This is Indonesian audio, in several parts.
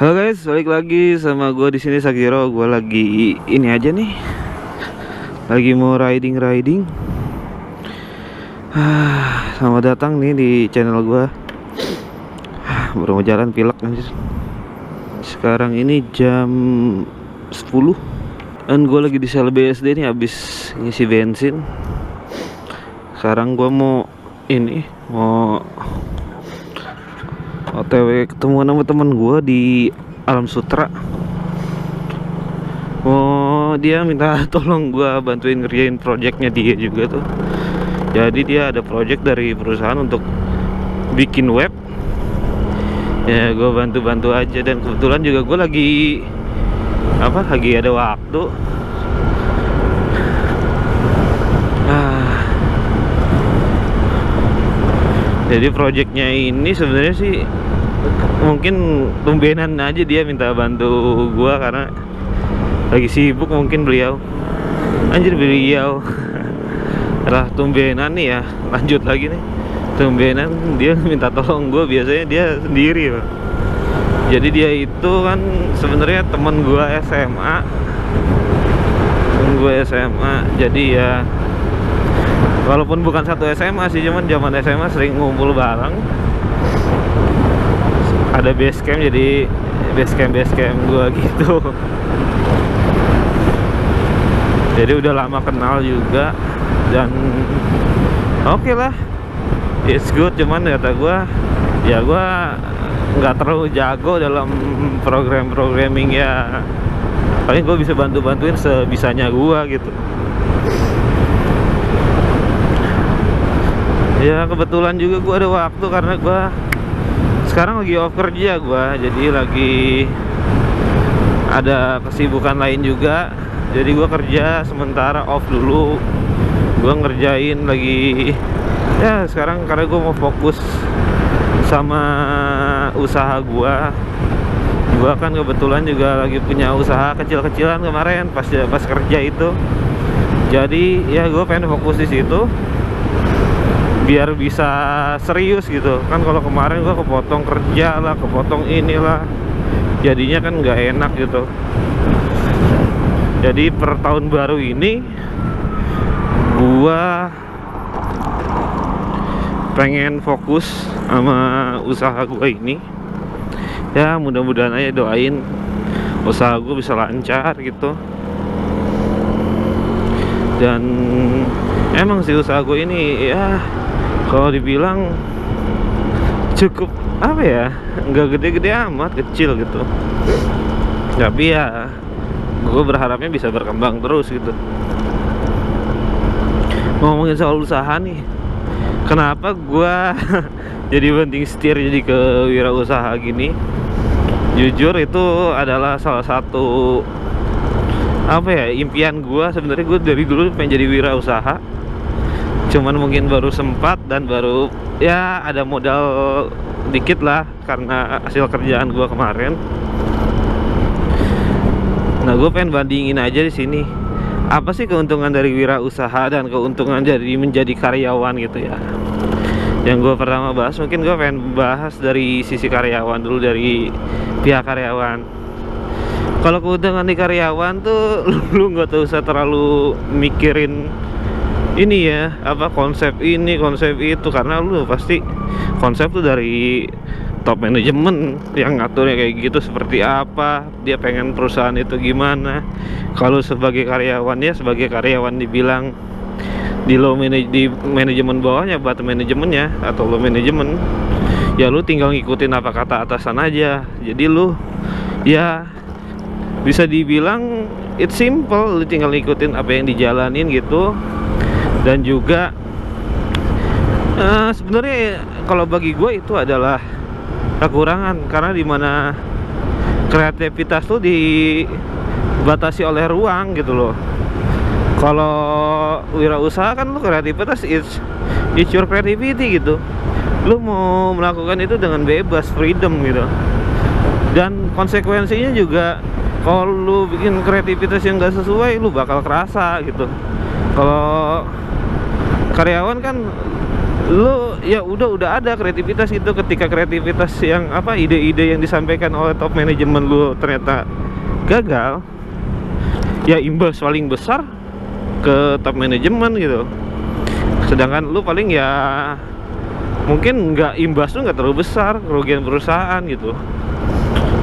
Halo guys, balik lagi sama gue di sini Sakiro. Gue lagi ini aja nih, lagi mau riding. Selamat datang nih di channel gue. Baru mau jalan pilek anjir. Sekarang ini jam 10 dan gue lagi di sel BSD nih, habis ngisi bensin. Sekarang gue mau OTW ketemu sama temen gue di Alam Sutra. Dia minta tolong gue bantuin ngerjain projectnya dia juga tuh. Jadi dia ada project dari perusahaan untuk bikin web. Ya gue bantu aja, dan kebetulan juga gue lagi ada waktu. Jadi projectnya ini sebenarnya sih mungkin tumbenan aja dia minta bantu gua karena lagi sibuk mungkin beliau. Lah tumbenan nih ya, lanjut lagi nih. Tumbenan dia minta tolong gua, biasanya dia sendiri loh. Jadi dia itu kan sebenarnya temen gua SMA. Jadi ya walaupun bukan satu SMA sih, cuman zaman SMA sering ngumpul bareng. Ada base camp, jadi base camp gua gitu. Jadi udah lama kenal juga, dan oke lah, it's good. Cuman kata gua, ya gua nggak terlalu jago dalam programming ya. Paling gua bisa bantuin sebisanya gua gitu. Ya kebetulan juga gue ada waktu karena gue sekarang lagi off kerja jadi lagi ada kesibukan lain juga. Jadi gue kerja sementara off dulu, gue ngerjain lagi ya sekarang karena gue mau fokus sama usaha gue kan kebetulan juga lagi punya usaha kecil-kecilan kemarin pas kerja itu. Jadi ya gue pengen fokus di situ biar bisa serius gitu kan. Kalau kemarin gua kepotong kerja lah, kepotong inilah, jadinya kan nggak enak gitu. Jadi per tahun baru ini gua pengen fokus sama usaha gua ini. Ya mudah-mudahan aja, doain usaha gua bisa lancar gitu. Dan emang sih usaha gua ini ya kalau dibilang cukup nggak gede-gede amat, kecil gitu. Tapi ya gue berharapnya bisa berkembang terus gitu. Ngomongin soal usaha nih, kenapa gue jadi penting setir jadi ke wirausaha gini? Jujur itu adalah salah satu impian gue. Sebenarnya gue dari dulu pengen jadi wirausaha, cuman mungkin baru sempat dan baru ya ada modal dikit lah karena hasil kerjaan gua kemarin. Nah, gue pengen bandingin aja di sini apa sih keuntungan dari wirausaha dan keuntungan dari menjadi karyawan gitu ya. Yang gue pertama bahas, mungkin gue pengen bahas dari sisi karyawan dulu, dari pihak karyawan. Kalau keuntungan di karyawan tuh lu nggak usah terlalu mikirin ini ya, konsep ini konsep itu, karena lu pasti konsep tuh dari top manajemen yang ngaturnya kayak gitu seperti apa, dia pengen perusahaan itu gimana. Kalau sebagai karyawan ya sebagai karyawan dibilang di manajemen bawahnya, bottom manajemennya atau low manajemen, ya lu tinggal ngikutin apa kata atasan aja. Jadi lu ya bisa dibilang it's simple, lu tinggal ngikutin apa yang dijalanin gitu. Dan juga sebenarnya kalau bagi gue itu adalah kekurangan, karena dimana kreativitas tuh dibatasi oleh ruang gitu loh. Kalau wirausaha kan lu kreativitas it's your creativity gitu. Lu mau melakukan itu dengan bebas, freedom gitu. Dan konsekuensinya juga kalau lu bikin kreativitas yang gak sesuai, lu bakal kerasa gitu. Kalau karyawan kan lu ya udah ada kreativitas itu. Ketika kreativitas yang apa, ide-ide yang disampaikan oleh top manajemen lu ternyata gagal, ya imbas paling besar ke top manajemen gitu. Sedangkan lu paling ya mungkin nggak, imbas lu nggak terlalu besar, kerugian perusahaan gitu.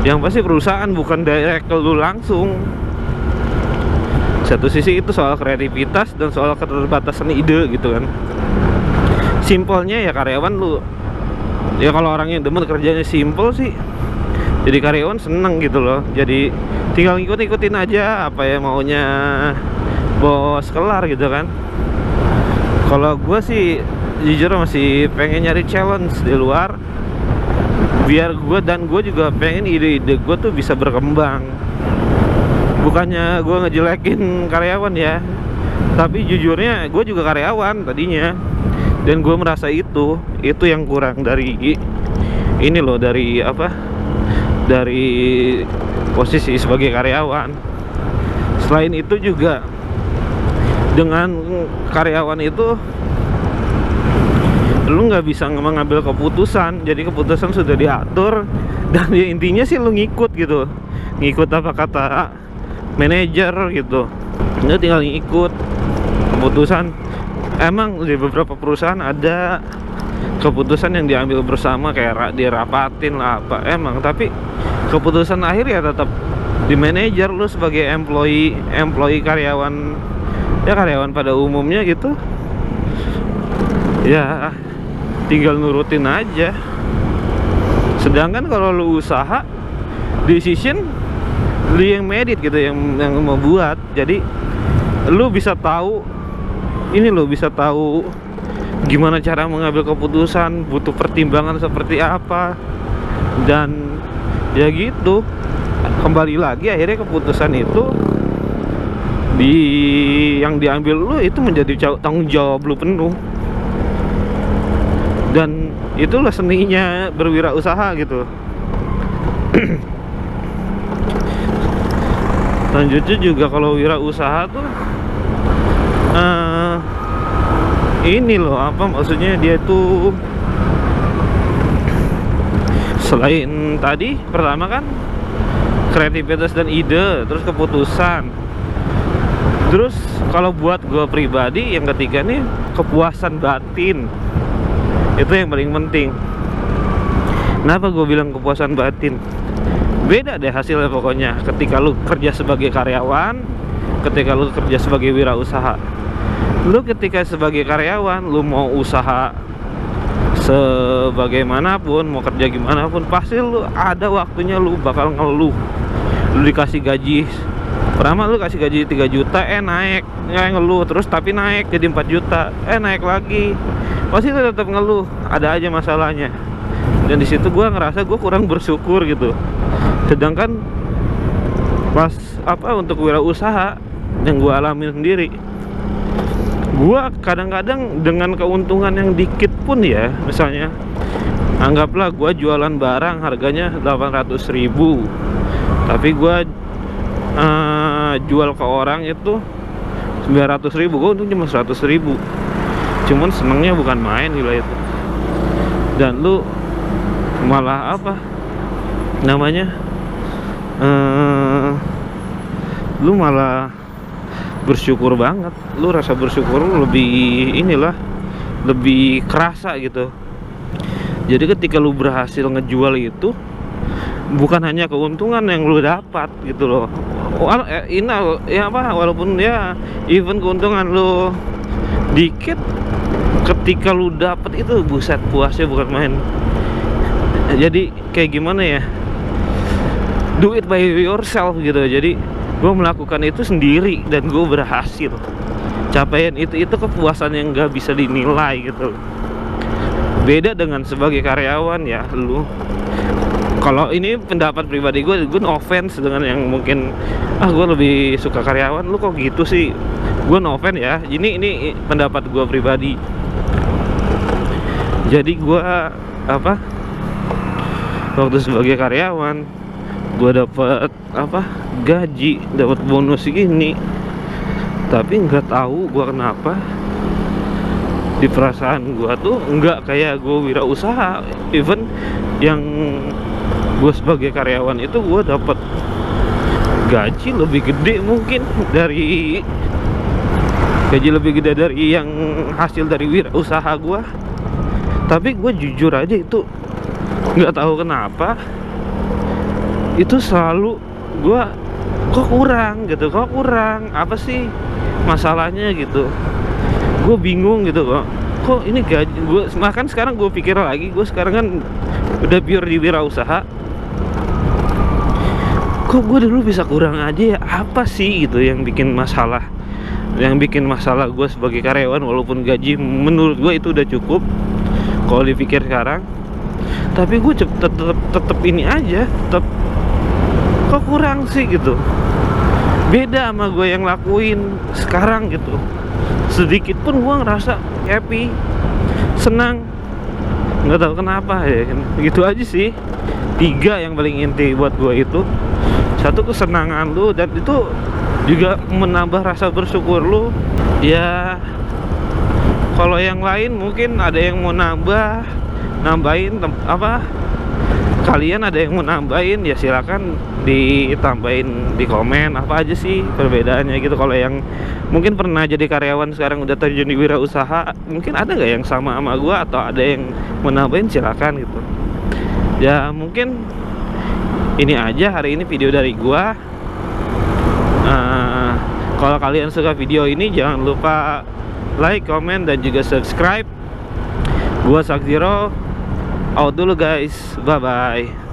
Yang pasti perusahaan bukan direct ke lu langsung. Satu sisi itu soal kreativitas dan soal keterbatasan ide gitu kan. Simpelnya ya karyawan lu, ya kalau orangnya demen kerjanya simple sih, jadi karyawan seneng gitu loh. Jadi tinggal ngikutin aja apa ya maunya bos, kelar gitu kan. Kalau gue sih jujur masih pengen nyari challenge di luar, biar gue juga pengen ide-ide gue tuh bisa berkembang. Bukannya gue ngejelekin karyawan ya, tapi jujurnya gue juga karyawan tadinya, dan gue merasa itu yang kurang dari ini loh, dari apa, dari posisi sebagai karyawan. Selain itu juga dengan karyawan itu lu nggak bisa mengambil keputusan, jadi keputusan sudah diatur, dan ya intinya sih lu ngikut gitu, ngikut apa kata manajer gitu. Lu tinggal ngikut keputusan. Emang di beberapa perusahaan ada keputusan yang diambil bersama, kayak dirapatin lah apa, emang, tapi keputusan akhir ya tetap di manajer. Lu sebagai employee karyawan, ya karyawan pada umumnya gitu, ya tinggal nurutin aja. Sedangkan kalau lu usaha, decision lu yang medit gitu, yang membuat. Jadi lu bisa tahu ini, lu bisa tahu gimana cara mengambil keputusan, butuh pertimbangan seperti apa, dan ya gitu. Kembali lagi akhirnya keputusan itu yang diambil lu itu menjadi tanggung jawab lu penuh. Dan itulah seninya berwirausaha gitu. Selanjutnya juga kalau wirausaha tuh ini loh, apa maksudnya, dia tuh selain tadi pertama kan kreativitas dan ide, terus keputusan, terus kalau buat gue pribadi yang ketiga nih kepuasan batin. Itu yang paling penting. Kenapa gue bilang kepuasan batin? Beda deh hasilnya pokoknya ketika lu kerja sebagai karyawan, ketika lu kerja sebagai wirausaha. Lu ketika sebagai karyawan, lu mau usaha sebagaimanapun, mau kerja gimana pun, pasti lu ada waktunya lu bakal ngeluh. Lu dikasih gaji, pertama lu kasih gaji 3 juta, naik, ngeluh terus, tapi naik jadi 4 juta, naik lagi, pasti lu tetap ngeluh, ada aja masalahnya. Dan disitu gue ngerasa gue kurang bersyukur gitu. Sedangkan pas apa, untuk wirausaha yang gue alamin sendiri, gue kadang-kadang dengan keuntungan yang dikit pun ya, misalnya anggaplah gue jualan barang harganya 800.000, tapi gue jual ke orang itu 900.000, gue untung cuma 100.000. Cuman senengnya bukan main gila itu. Dan lu malah apa namanya, lu malah bersyukur banget. Lu rasa bersyukur lu lebih inilah, lebih kerasa gitu. Jadi ketika lu berhasil ngejual itu, bukan hanya keuntungan yang lu dapat gitu loh. Ini ya apa, walaupun ya even keuntungan lu dikit, ketika lu dapat itu buset puasnya bukan main. Jadi kayak gimana ya, do it by yourself gitu. Jadi gue melakukan itu sendiri dan gue berhasil. Capaian itu kepuasan yang gak bisa dinilai gitu. Beda dengan sebagai karyawan ya. Lu, kalau ini pendapat pribadi gue no offense dengan yang mungkin gue lebih suka karyawan, lu kok gitu sih. Gue no offense ya, ini pendapat gue pribadi. Jadi gue apa, waktu sebagai karyawan gue dapat apa, gaji, dapat bonus gini, tapi nggak tahu gue kenapa di perasaan gua tuh nggak kayak gua wirausaha. Even yang gua sebagai karyawan itu gua dapat gaji lebih gede mungkin dari yang hasil dari wirausaha gua. Tapi gue jujur aja itu nggak tahu kenapa itu selalu gue kok kurang apa sih masalahnya gitu. Gue bingung gitu kok ini gaji gue. Makan sekarang gue pikir lagi, gue sekarang kan udah pure di wirausaha, kok gue dulu bisa kurang aja ya, apa sih gitu yang bikin masalah gue sebagai karyawan. Walaupun gaji menurut gue itu udah cukup kalau dipikir sekarang, tapi gue tetep ini aja, tetep kok kurang sih gitu. Beda sama gue yang lakuin sekarang gitu. Sedikit pun gue ngerasa happy, senang, nggak tahu kenapa ya. Gitu aja sih. 3 yang paling inti buat gue itu. 1, kesenangan lu, dan itu juga menambah rasa bersyukur lu. Ya kalau yang lain mungkin ada yang mau nambahin apa, kalian ada yang mau nambahin ya silakan ditambahin di komen apa aja sih perbedaannya gitu. Kalau yang mungkin pernah jadi karyawan sekarang udah terjun di wirausaha, mungkin ada nggak yang sama gua, atau ada yang mau nambahin, silakan gitu. Ya mungkin ini aja hari ini video dari gua. Kalau kalian suka video ini jangan lupa like, comment, dan juga subscribe. Gua Sakzero, out dulu guys, bye bye.